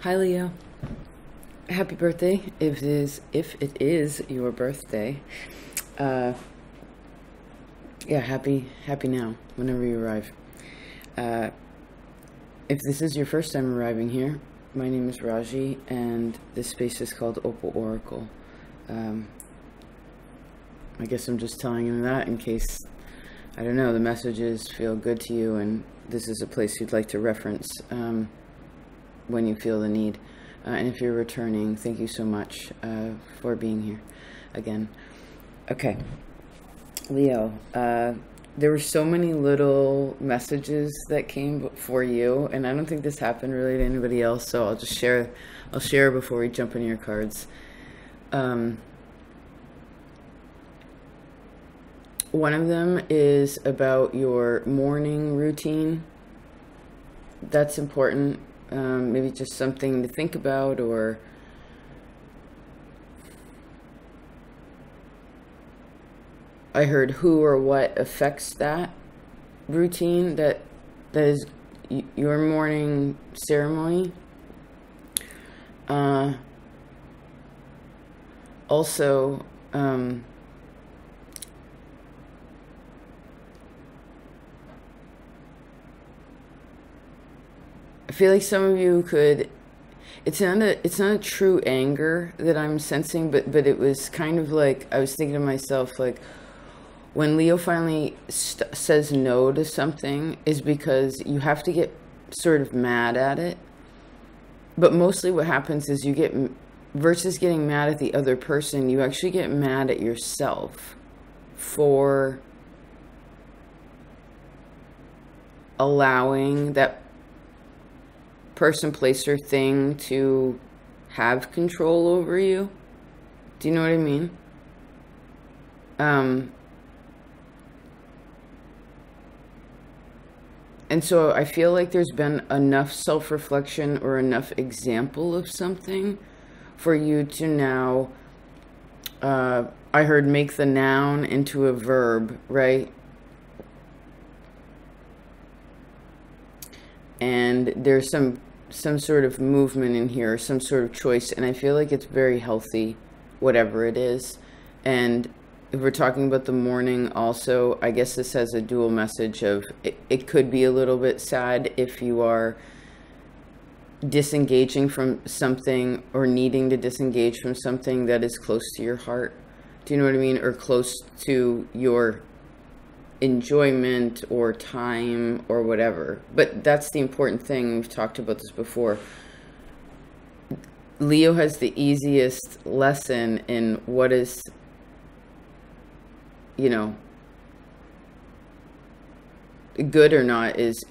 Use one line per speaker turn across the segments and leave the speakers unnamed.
Hi Leo. Happy birthday if it is your birthday. Yeah, happy now, whenever you arrive. If this is your first time arriving here, my name is Raaji, and this space is called Opal Oracle. I guess I'm just telling you that in case, I don't know, the messages feel good to you and this is a place you'd like to reference when you feel the need. And if you're returning, thank you so much for being here again. Okay, Leo, there were so many little messages that came for you, and I don't think this happened really to anybody else, so I'll just share. I'll share before we jump into your cards. One of them is about your morning routine. That's important. Maybe just something to think about, or I heard who or what affects that routine, that is your morning ceremony. Also, I feel like some of you could, it's not a true anger that I'm sensing, but it was kind of like, I was thinking to myself, like, when Leo finally says no to something is because you have to get sort of mad at it. But mostly what happens is you get, versus getting mad at the other person, you actually get mad at yourself for allowing that person, place, or thing to have control over you. Do you know what I mean? And so I feel like there's been enough self-reflection or enough example of something for you to now, I heard make the noun into a verb, right? And there's some sort of movement in here, some sort of choice, and I feel like it's very healthy, whatever it is. And if we're talking about the morning also, I guess this has a dual message of, it could be a little bit sad if you are disengaging from something or needing to disengage from something that is close to your heart. Do you know what I mean? Or close to your enjoyment or time or whatever. But that's the important thing. We've talked about this before. Leo has the easiest lesson in what is, you know, good or not is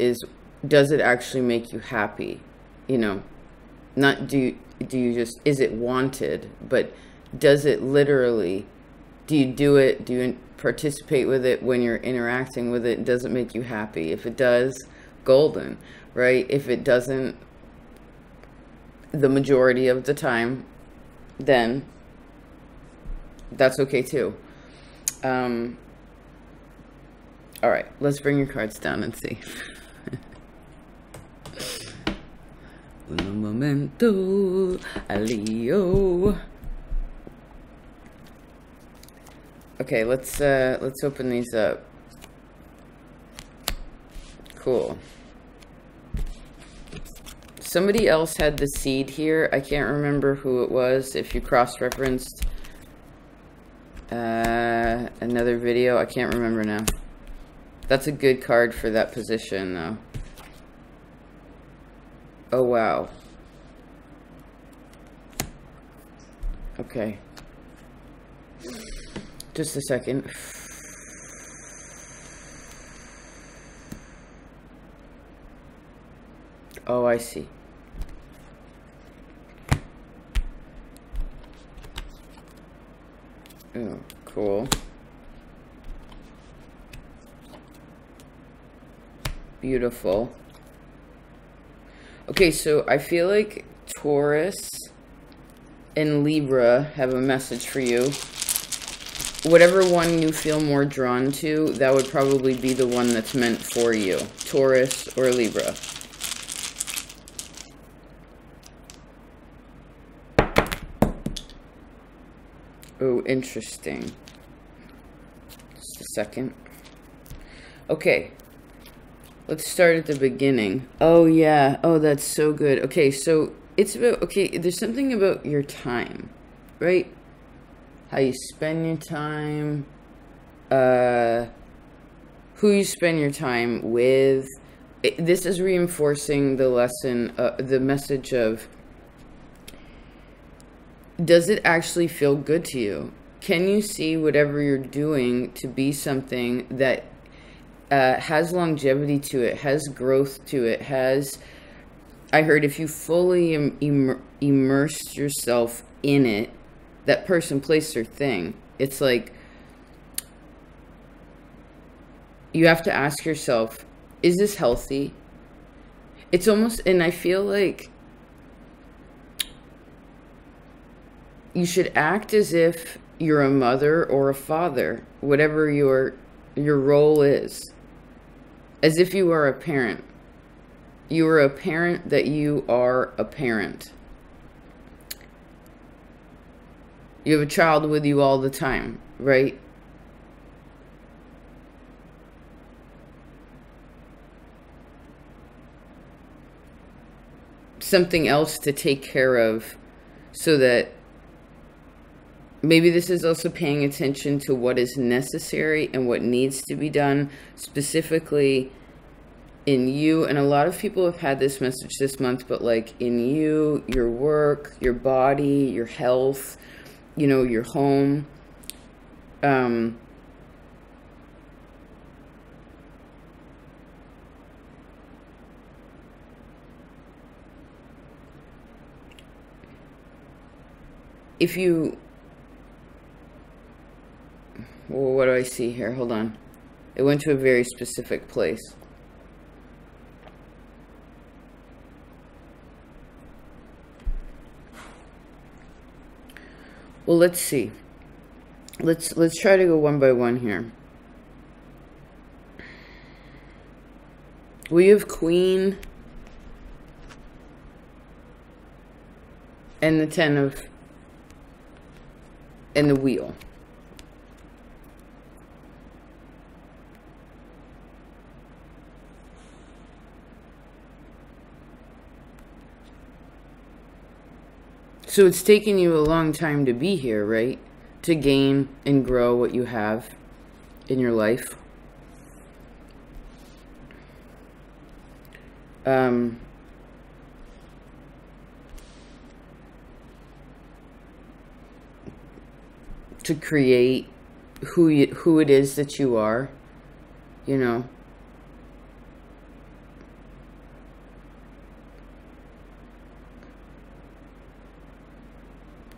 does it actually make you happy? You know, not do you just, is it wanted, but does it literally, do you do it, do you participate with it when you're interacting with it? Does it make you happy? If it does, golden, right? If it doesn't, the majority of the time, then that's okay too. All right, let's bring your cards down and see. Un momento, Leo. Okay, let's open these up. Cool. Somebody else had the seed here. I can't remember who it was. If you cross-referenced another video, I can't remember now. That's a good card for that position, though. Oh, wow. Okay. Just a second. Oh, I see. Oh, cool. Beautiful. Okay, so I feel like Taurus and Libra have a message for you. Whatever one you feel more drawn to, that would probably be the one that's meant for you. Taurus or Libra. Oh, interesting. Just a second. Okay. Let's start at the beginning. Oh, yeah. Oh, that's so good. Okay, so it's about, okay, there's something about your time, right? How you spend your time, who you spend your time with. This is reinforcing the lesson, the message of, does it actually feel good to you? Can you see whatever you're doing to be something that has longevity to it, has growth to it, has, I heard, if you fully immersed yourself in it, that person, place, or thing, it's like, you have to ask yourself, is this healthy? It's almost, and I feel like you should act as if you're a mother or a father, whatever your role is, as if you are a parent. You are a parent that you are a parent. You have a child with you all the time, right? Something else to take care of, so that maybe this is also paying attention to what is necessary and what needs to be done specifically in you. And a lot of people have had this message this month, but like in you, your work, your body, your health, you know, your home. If you, well, what do I see here? Hold on. It went to a very specific place. Well, let's see. Let's try to go one by one here. We have Queen and the 10 of, and the Wheel. So it's taken you a long time to be here, right? To gain and grow what you have in your life. To create who it is that you are, you know.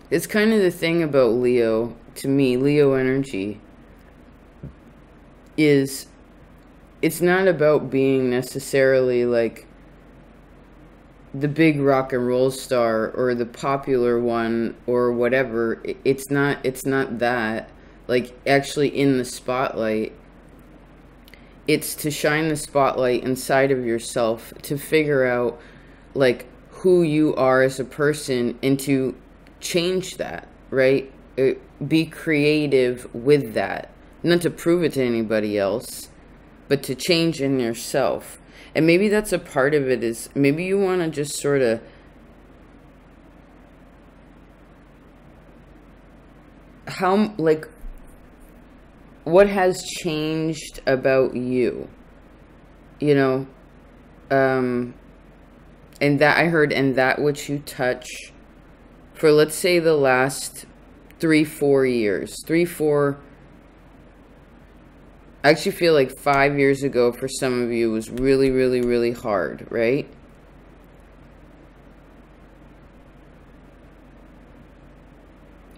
It's kind of the thing about Leo, to me, Leo energy, is it's not about being necessarily like the big rock and roll star or the popular one or whatever. It's not that, like, actually in the spotlight. It's to shine the spotlight inside of yourself, to figure out like who you are as a person and to change that, right? Be creative with that, not to prove it to anybody else, but to change in yourself. And maybe that's a part of it, is maybe you want to just sort of how, like, what has changed about you, you know, and that I heard, and that which you touch, for let's say the last 3-4 years, I actually feel like 5 years ago for some of you was really, really, really hard, right?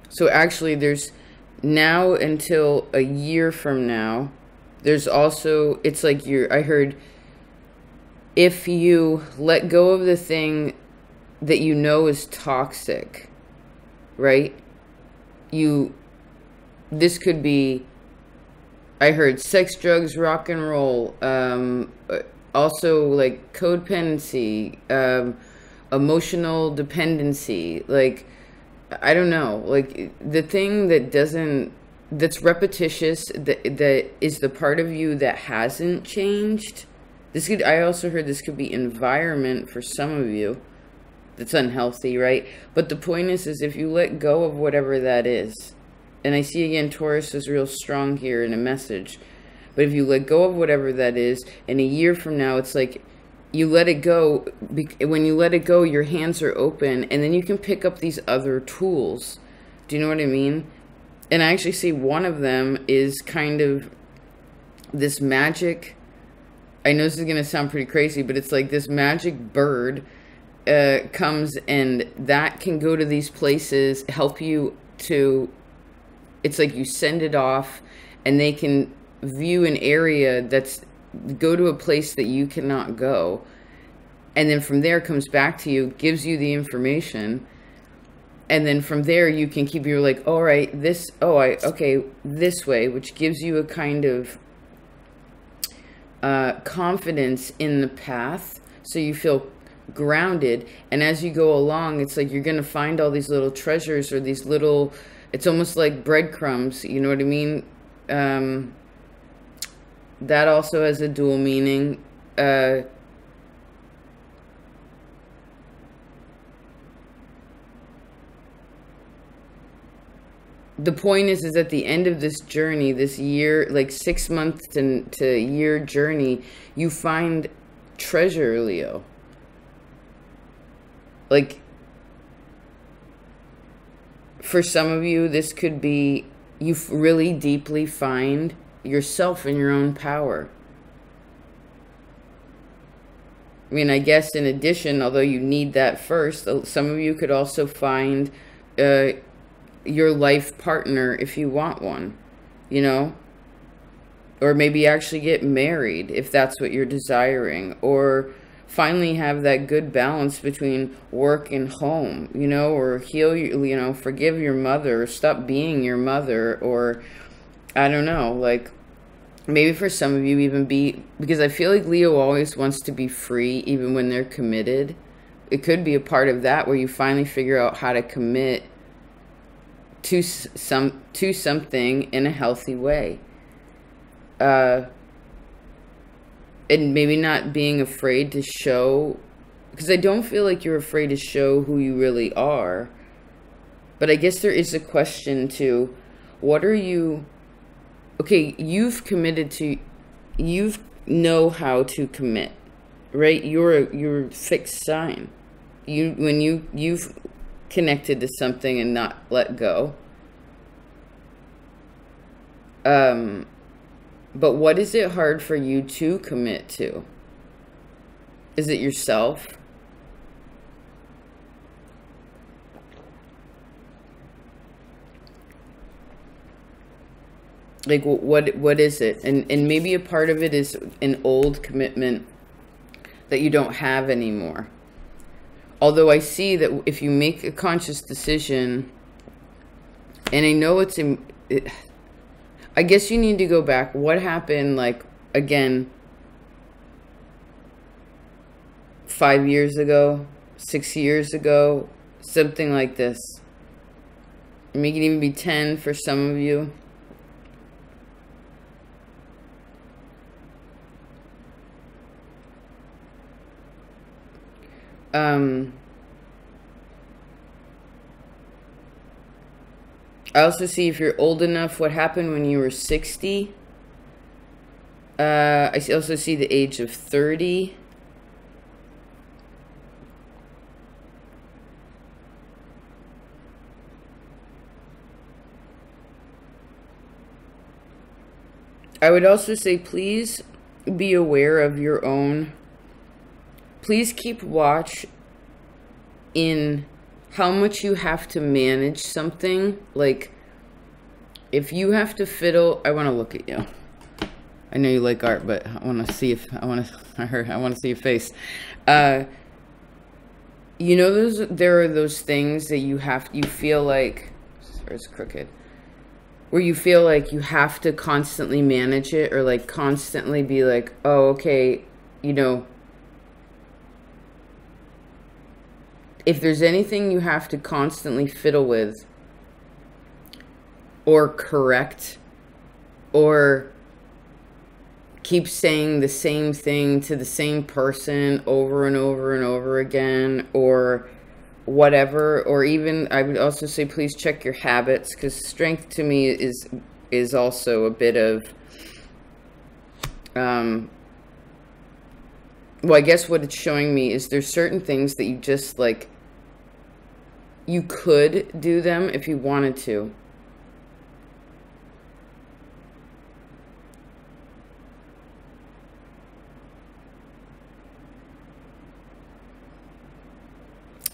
So actually there's now until a year from now, there's also, it's like I heard, if you let go of the thing that you know is toxic, right? This could be, I heard, sex, drugs, rock and roll, also like codependency, emotional dependency, like I don't know, like the thing that doesn't, that's repetitious, that is the part of you that hasn't changed. This could, I also heard this could be environment for some of you that's unhealthy, right? But the point is if you let go of whatever that is, and I see again Taurus is real strong here in a message, but if you let go of whatever that is, and a year from now, it's like you let it go. When you let it go, your hands are open, and then you can pick up these other tools. Do you know what I mean? And I actually see one of them is kind of this magic. I know this is going to sound pretty crazy, but it's like this magic bird comes, and that can go to these places, help you to, it's like you send it off, and they can view an area that's, go to a place that you cannot go, and then from there comes back to you, gives you the information, and then from there you can keep, you're like, all right, this, okay, this way, which gives you a kind of confidence in the path, so you feel grounded. And as you go along, it's like you're gonna find all these little treasures, or these little, it's almost like breadcrumbs, you know what I mean? That also has a dual meaning. The point is at the end of this journey, this year, like 6 months to year journey, you find treasure, Leo. Like, for some of you, this could be, you really deeply find yourself in your own power. I mean, I guess in addition, although you need that first, some of you could also find your life partner if you want one, you know? Or maybe actually get married if that's what you're desiring, or finally have that good balance between work and home, you know, or heal, you know, forgive your mother, or stop being your mother, or I don't know, like maybe for some of you even be, because I feel like Leo always wants to be free even when they're committed. It could be a part of that where you finally figure out how to commit to something in a healthy way. And maybe not being afraid to show, because I don't feel like you're afraid to show who you really are. But I guess there is a question to, what are you, okay, you've committed to, you know how to commit, right? You're a fixed sign. When you've connected to something and not let go. But what is it hard for you to commit to? Is it yourself? Like, what is it? And maybe a part of it is an old commitment that you don't have anymore. Although I see that if you make a conscious decision, and I know I guess you need to go back. What happened, like, again, 5 years ago, 6 years ago, something like this. Maybe it can even be 10 for some of you. I also see, if you're old enough, what happened when you were 60. I also see the age of 30. I would also say, please be aware of your own. Please keep watch in how much you have to manage something. Like, if you have to fiddle, I want to look at you. I know you like art, but I want to see if I want to see your face. You know, there are those things that you feel like, sorry, it's crooked, where you feel like you have to constantly manage it, or like constantly be like, oh, okay, you know, if there's anything you have to constantly fiddle with or correct or keep saying the same thing to the same person over and over and over again, or whatever, or even I would also say please check your habits, because strength to me is also a bit of well, I guess what it's showing me is there's certain things that you just like, you could do them if you wanted to.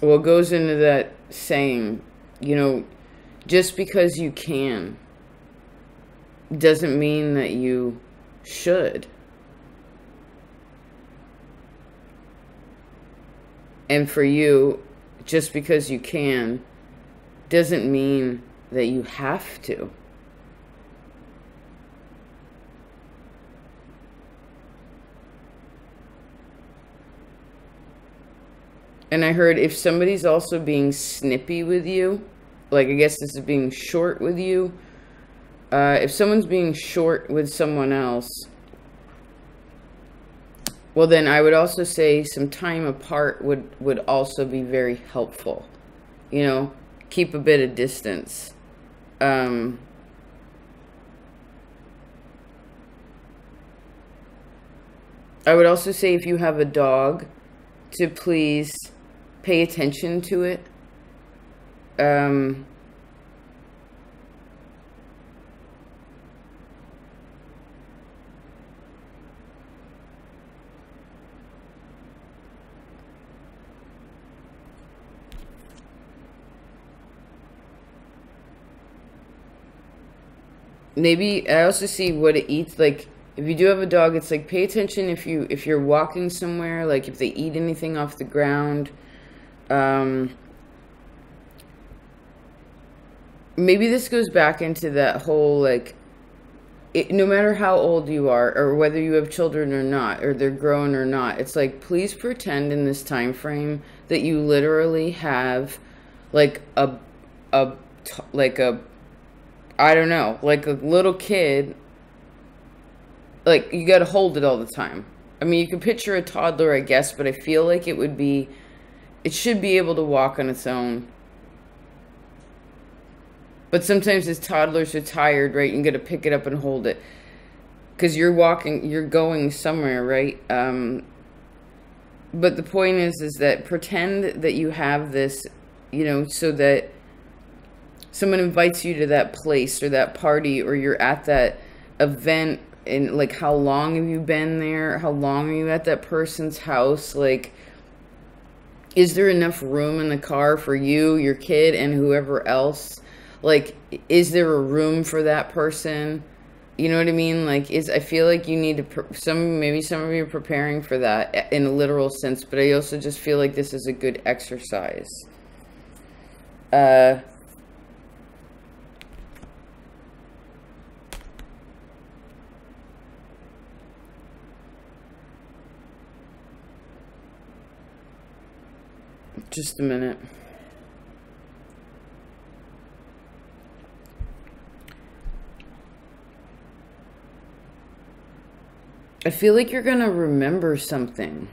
Well, it goes into that saying, you know, just because you can doesn't mean that you should. And for you, just because you can doesn't mean that you have to. And I heard if somebody's also being snippy with you, like I guess this is being short with you, if someone's being short with someone else, well then I would also say some time apart would also be very helpful. You know, keep a bit of distance. I would also say if you have a dog, to please pay attention to it. Maybe I also see what it eats. Like if you do have a dog, it's like pay attention if you're walking somewhere, like if they eat anything off the ground. Maybe this goes back into that whole like, no matter how old you are or whether you have children or not, or they're grown or not, it's like please pretend in this time frame that you literally have like a I don't know, like a little kid. Like you got to hold it all the time. I mean, you can picture a toddler, I guess, but I feel like it should be able to walk on its own. But sometimes as toddlers are tired, right? You got to pick it up and hold it because you're going somewhere, right? But the point is that pretend that you have this, you know, so that someone invites you to that place or that party, or you're at that event, and like how long have you been there? How long are you at that person's house? Like, is there enough room in the car for you, your kid, and whoever else? Like, is there a room for that person? You know what I mean? Like, I feel like you need to, maybe some of you are preparing for that in a literal sense, but I also just feel like this is a good exercise. Just a minute. I feel like you're gonna remember something.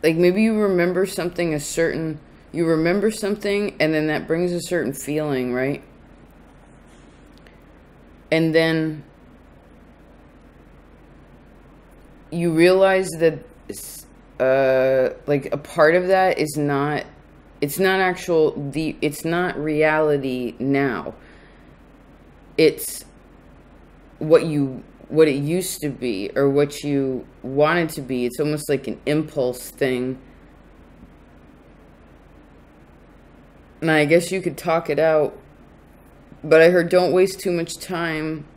Like maybe you remember something, you remember something, and then that brings a certain feeling, right? And then you realize that like a part of that is not, it's not reality now. It's what it used to be, or what you wanted to be. It's almost like an impulse thing. And I guess you could talk it out, but I heard don't waste too much time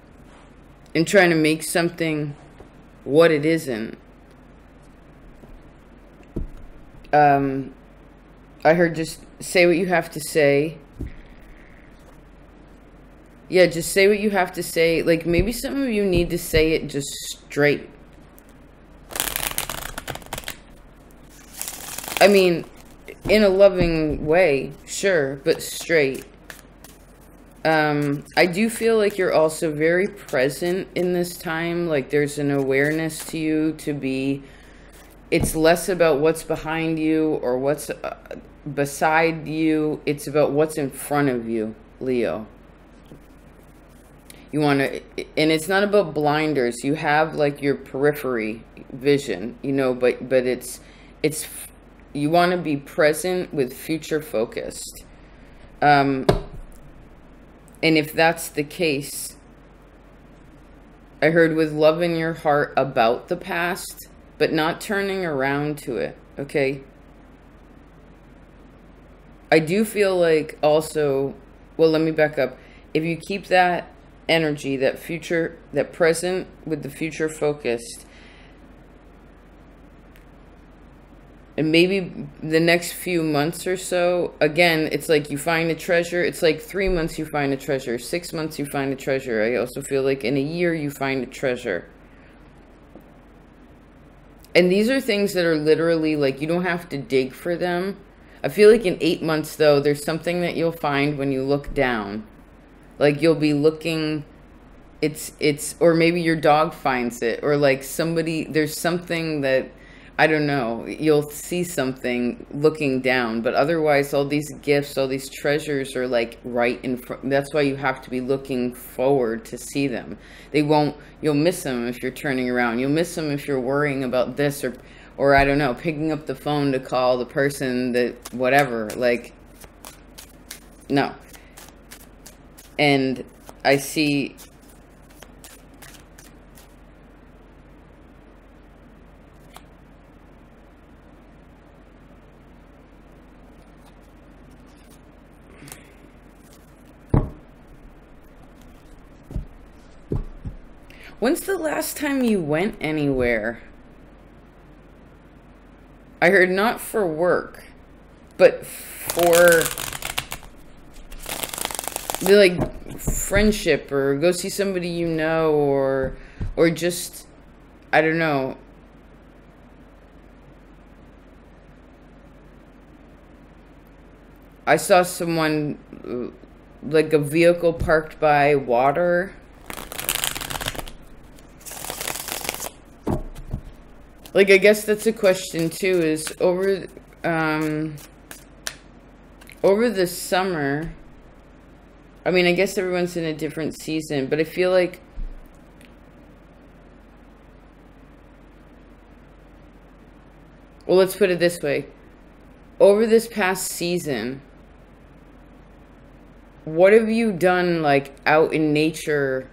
in trying to make something what it isn't. Um, I heard just say what you have to say. Yeah, just say what you have to say. Like, maybe some of you need to say it just straight. I mean, in a loving way, sure, but straight. I do feel like you're also very present in this time. Like, there's an awareness to you to be... It's less about what's behind you or what's beside you. It's about what's in front of you, Leo. You want to... And it's not about blinders. You have, like, your periphery vision, you know, but it's... You want to be present with future focused. And if that's the case, I heard with love in your heart about the past, but not turning around to it, okay? I do feel like also, well, let me back up. If you keep that energy, that future, that present with the future focused, and maybe the next few months or so, again, it's like you find a treasure. It's like 3 months you find a treasure. 6 months you find a treasure. I also feel like in a year you find a treasure. And these are things that are literally like, you don't have to dig for them. I feel like in 8 months, though, there's something that you'll find when you look down. Like, you'll be looking, or maybe your dog finds it, or like somebody, there's something that, I don't know, you'll see something looking down, but otherwise all these gifts, all these treasures are like right in front. That's why you have to be looking forward to see them. You'll miss them if you're turning around. You'll miss them if you're worrying about this or I don't know, picking up the phone to call the person that, whatever, like, no. And I see... When's the last time you went anywhere? I heard not for work, but for the, like, friendship, or go see somebody you know, or just, I don't know. I saw someone, like a vehicle parked by water. Like, I guess that's a question too, is over the summer, I mean, I guess everyone's in a different season, but I feel like well, let's put it this way. Over this past season, what have you done, like, out in nature,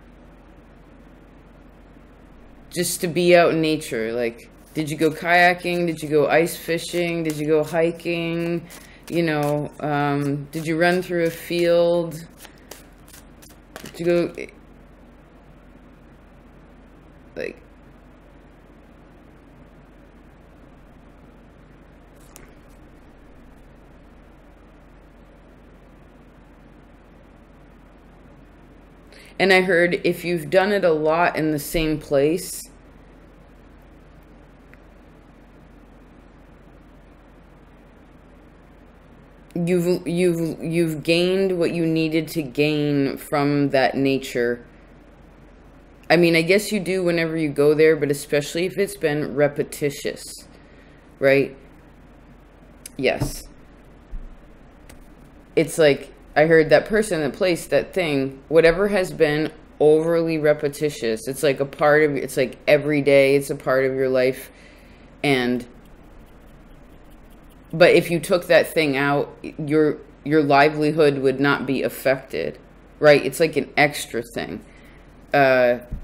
just to be out in nature? Like, did you go kayaking? Did you go ice fishing? Did you go hiking? You know, did you run through a field? Did you go, like... And I heard if you've done it a lot in the same place, you've gained what you needed to gain from that nature. I mean, I guess you do whenever you go there, but especially if it's been repetitious, right? Yes. It's like, I heard that person, that place, that thing, whatever has been overly repetitious, it's like a part of, it's like every day, it's a part of your life. But if you took that thing out, your livelihood would not be affected, right? It's like an extra thing.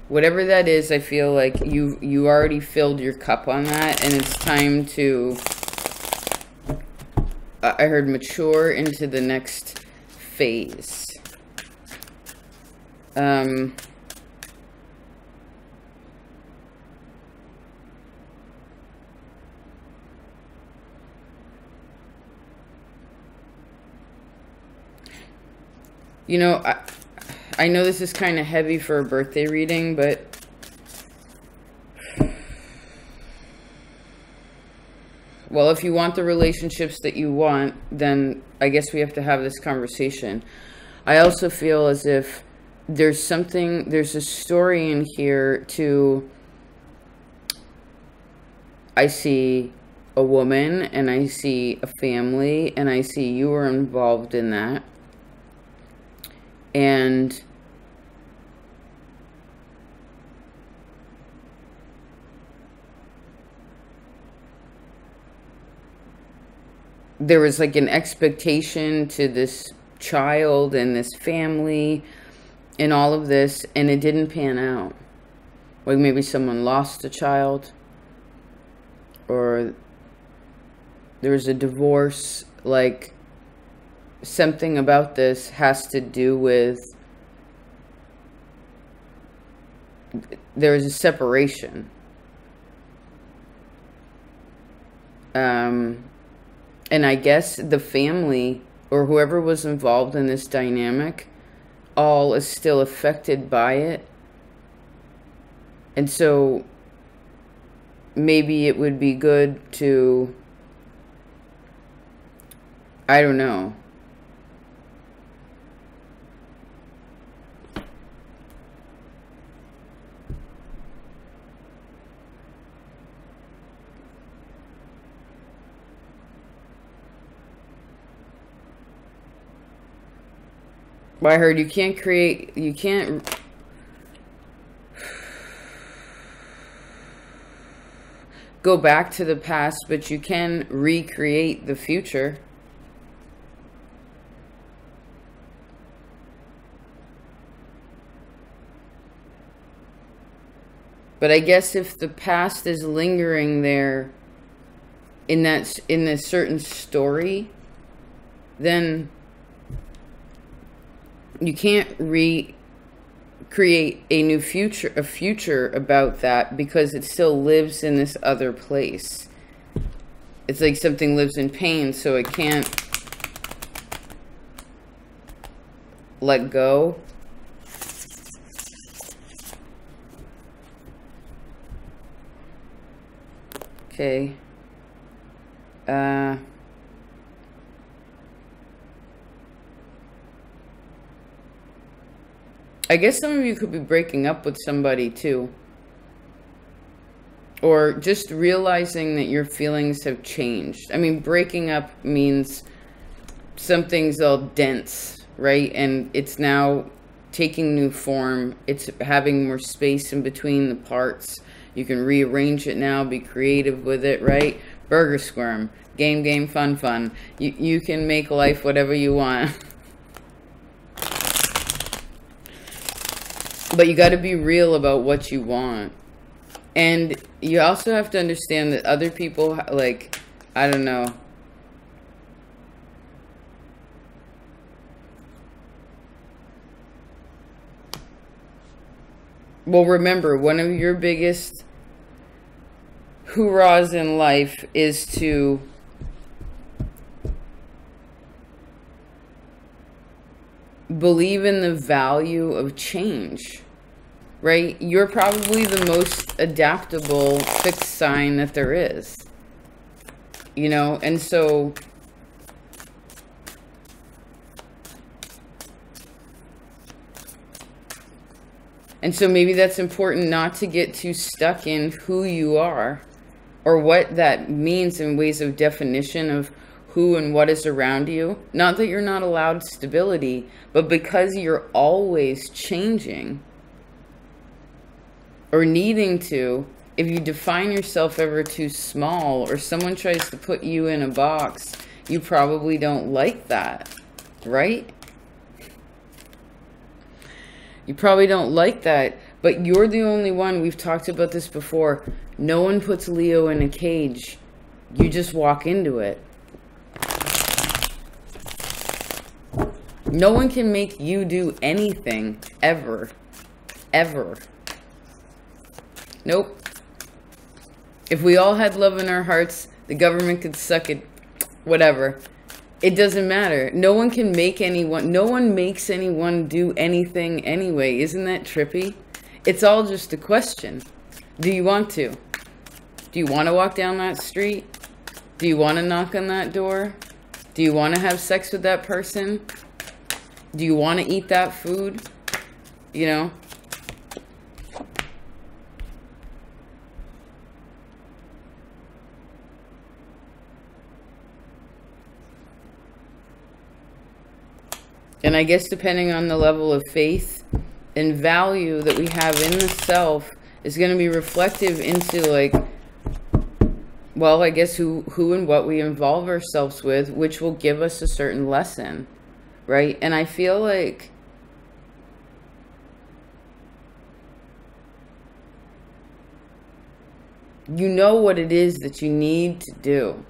Whatever that is, I feel like you already filled your cup on that, and it's time to, I heard, mature into the next phase. You know, I know this is kind of heavy for a birthday reading, but well, if you want the relationships that you want, then I guess we have to have this conversation. I also feel as if there's a story in here to, I see a woman and I see a family and I see you are involved in that. And there was like an expectation to this child and this family and all of this, and it didn't pan out. Like maybe someone lost a child, or there was a divorce. Like something about this has to do with, there was a separation. And I guess the family or whoever was involved in this dynamic all is still affected by it. And so maybe it would be good to, I don't know. I heard you can't go back to the past, but you can recreate the future. But I guess if the past is lingering there in this certain story, then you can't recreate a future about that, because it still lives in this other place. It's like something lives in pain, so it can't let go. Okay. I guess some of you could be breaking up with somebody too. Or just realizing that your feelings have changed. I mean, breaking up means something's all dense, right? And it's now taking new form. It's having more space in between the parts. You can rearrange it now, be creative with it, right? Burger squirm, game, fun. You can make life whatever you want. But you got to be real about what you want. And you also have to understand that other people, like, I don't know. Well, remember, one of your biggest hoorahs in life is to believe in the value of change, right? You're probably the most adaptable fixed sign that there is, you know? And so maybe that's important, not to get too stuck in who you are or what that means in ways of definition of who and what is around you. Not that you're not allowed stability, but because you're always changing or needing to, if you define yourself ever too small or someone tries to put you in a box, you probably don't like that, right? You probably don't like that, but you're the only one. We've talked about this before. No one puts Leo in a cage. You just walk into it. No one can make you do anything, ever. Ever. Nope. If we all had love in our hearts, the government could suck it, whatever. It doesn't matter. No one can make anyone, no one makes anyone do anything anyway. Isn't that trippy? It's all just a question. Do you want to? Do you want to walk down that street? Do you want to knock on that door? Do you want to have sex with that person? Do you want to eat that food? You know? And I guess depending on the level of faith and value that we have in the self is going to be reflective into, like, well, I guess who and what we involve ourselves with, which will give us a certain lesson, right? And I feel like you know what it is that you need to do.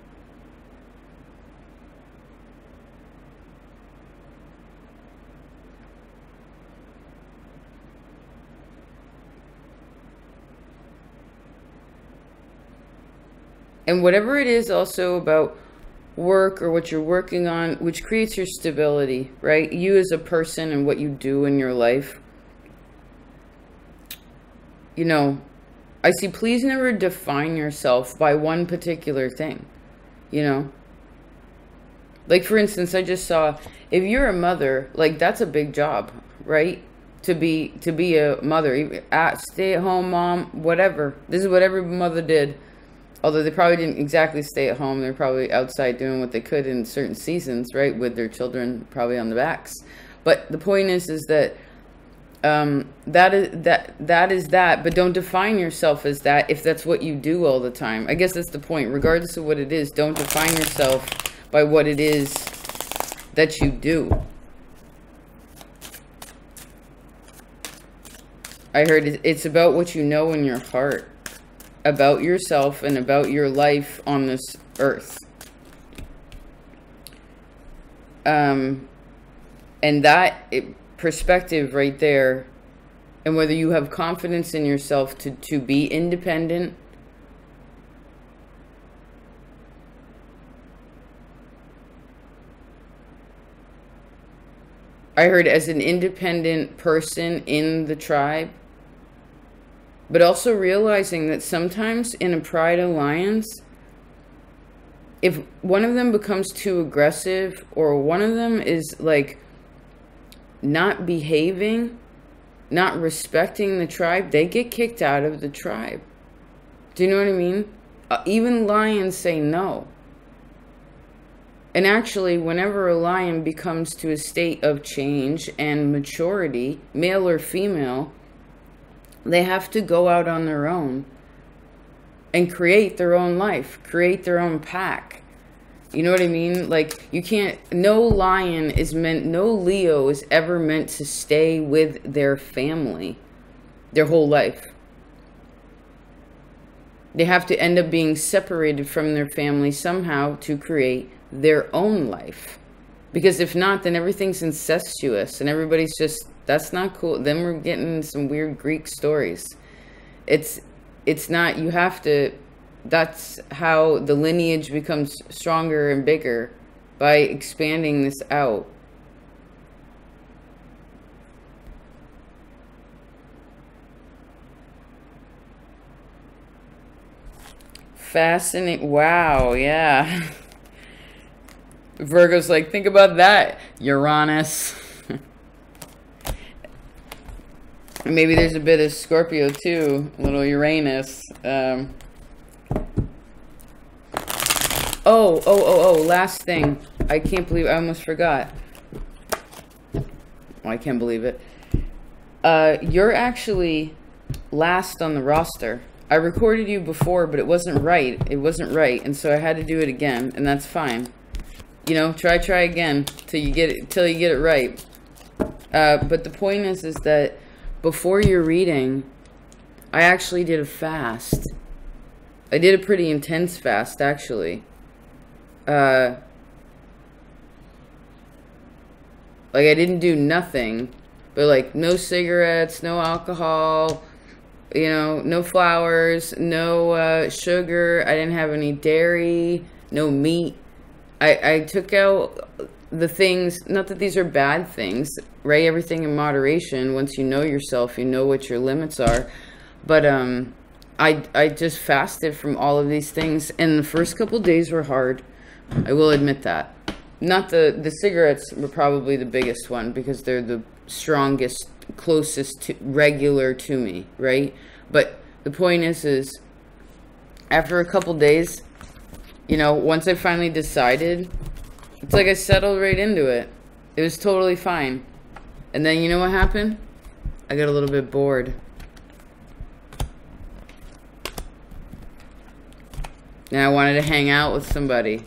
And whatever it is also about work or what you're working on, which creates your stability, right? You as a person and what you do in your life. You know, I see, please never define yourself by one particular thing, you know? Like, for instance, I just saw, if you're a mother, like, that's a big job, right? To be a mother, stay-at-home mom, whatever. This is what every mother did. Although they probably didn't exactly stay at home. They're probably outside doing what they could in certain seasons, right? With their children probably on the backs. But the point is that that is that. But don't define yourself as that if that's what you do all the time. I guess that's the point. Regardless of what it is, don't define yourself by what it is that you do. I heard it's about what you know in your heart about yourself and about your life on this earth. And that perspective right there, and whether you have confidence in yourself to be independent, I heard as an independent person in the tribe, but also realizing that sometimes in a pride alliance, if one of them becomes too aggressive or one of them is like not behaving, not respecting the tribe, they get kicked out of the tribe. Do you know what I mean? Even lions say no. And actually, whenever a lion becomes to a state of change and maturity, male or female, they have to go out on their own and create their own life, create their own pack. You know what I mean? Like, you can't, no lion is meant, no Leo is ever meant to stay with their family their whole life. They have to end up being separated from their family somehow to create their own life. Because if not, then everything's incestuous and everybody's just, that's not cool. Then we're getting some weird Greek stories. It's not, you have to, that's how the lineage becomes stronger and bigger, by expanding this out. Fascinating. Wow, yeah. Virgo's like, think about that, Uranus. Maybe there's a bit of Scorpio too, a little Uranus. Oh, last thing. I can't believe, I almost forgot. Oh, I can't believe it. You're actually last on the roster. I recorded you before, but it wasn't right. It wasn't right, and so I had to do it again, and that's fine. You know, try again till you get it right. But the point is that before your reading, I actually did a fast. I did a pretty intense fast, actually. Like, I didn't do nothing, but like no cigarettes, no alcohol, you know, no flowers, no sugar. I didn't have any dairy, no meat. I took out the things, not that these are bad things, right? Everything in moderation. Once you know yourself, you know what your limits are. But I just fasted from all of these things, and the first couple days were hard. I will admit that. Not the cigarettes were probably the biggest one because they're the strongest, closest to regular to me, right? But the point is after a couple days, you know, once I finally decided, it's like I settled right into it. It was totally fine. And then you know what happened? I got a little bit bored. And I wanted to hang out with somebody.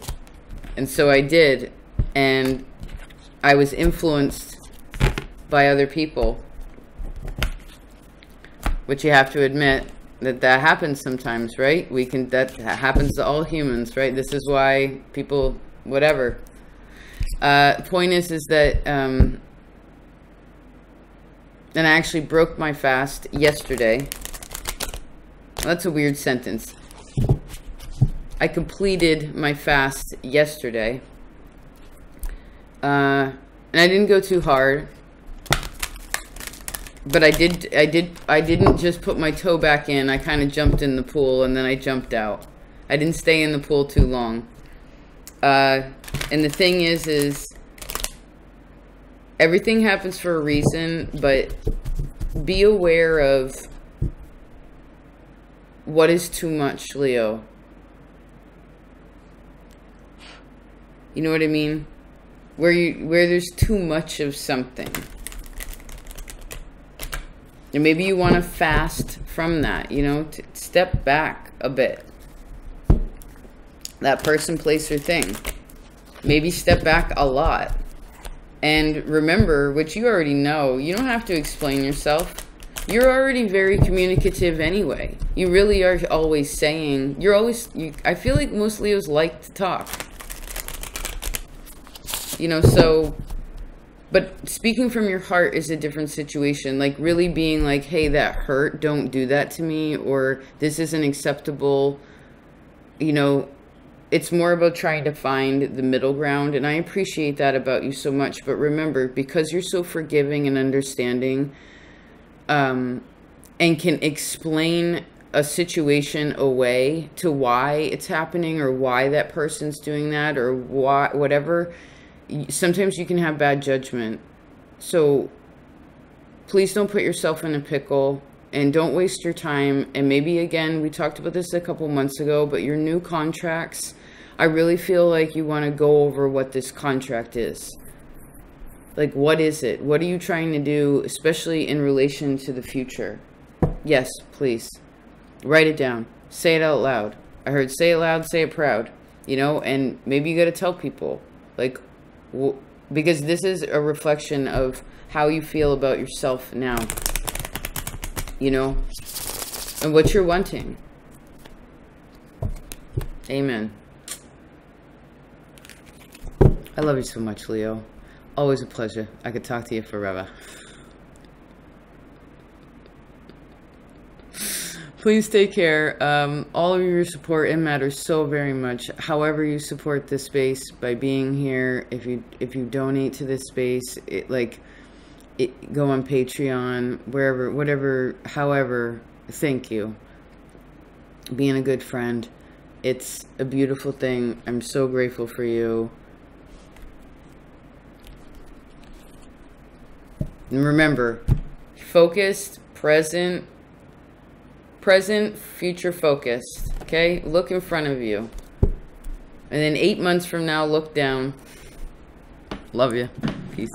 And so I did. And I was influenced by other people. Which you have to admit that happens sometimes, right? That happens to all humans, right? This is why people, whatever. Point is that, and I actually broke my fast yesterday. That's a weird sentence. I completed my fast yesterday. And I didn't go too hard. But I didn't just put my toe back in. I kind of jumped in the pool and then I jumped out. I didn't stay in the pool too long. And the thing is everything happens for a reason, but be aware of what is too much, Leo. You know what I mean? Where there's too much of something. And maybe you want to fast from that, you know, to step back a bit. That person, place, or thing. Maybe step back a lot. And remember, which you already know, you don't have to explain yourself. You're already very communicative anyway. You really are always saying, I feel like most Leos like to talk. You know, so... But speaking from your heart is a different situation. Like really being like, hey, that hurt. Don't do that to me. Or this isn't acceptable. You know, it's more about trying to find the middle ground. And I appreciate that about you so much. But remember, because you're so forgiving and understanding, and can explain a situation away to why it's happening or why that person's doing that or why, whatever, sometimes you can have bad judgment. So please don't put yourself in a pickle and don't waste your time. And maybe, again, we talked about this a couple months ago, but your new contracts, I really feel like you want to go over what this contract is. Like, what is it? What are you trying to do, especially in relation to the future? Yes, please. Write it down. Say it out loud. I heard say it loud, say it proud. You know, and maybe you got to tell people. Like, because this is a reflection of how you feel about yourself now, you know, and what you're wanting. Amen. I love you so much, Leo. Always a pleasure. I could talk to you forever. Please take care. All of your support, it matters so very much. However you support this space by being here, if you donate to this space, go on Patreon, wherever, whatever, however, thank you. Being a good friend, it's a beautiful thing. I'm so grateful for you. And remember, focused, present, future focused, okay? Look in front of you. And then 8 months from now, look down. Love you. Peace.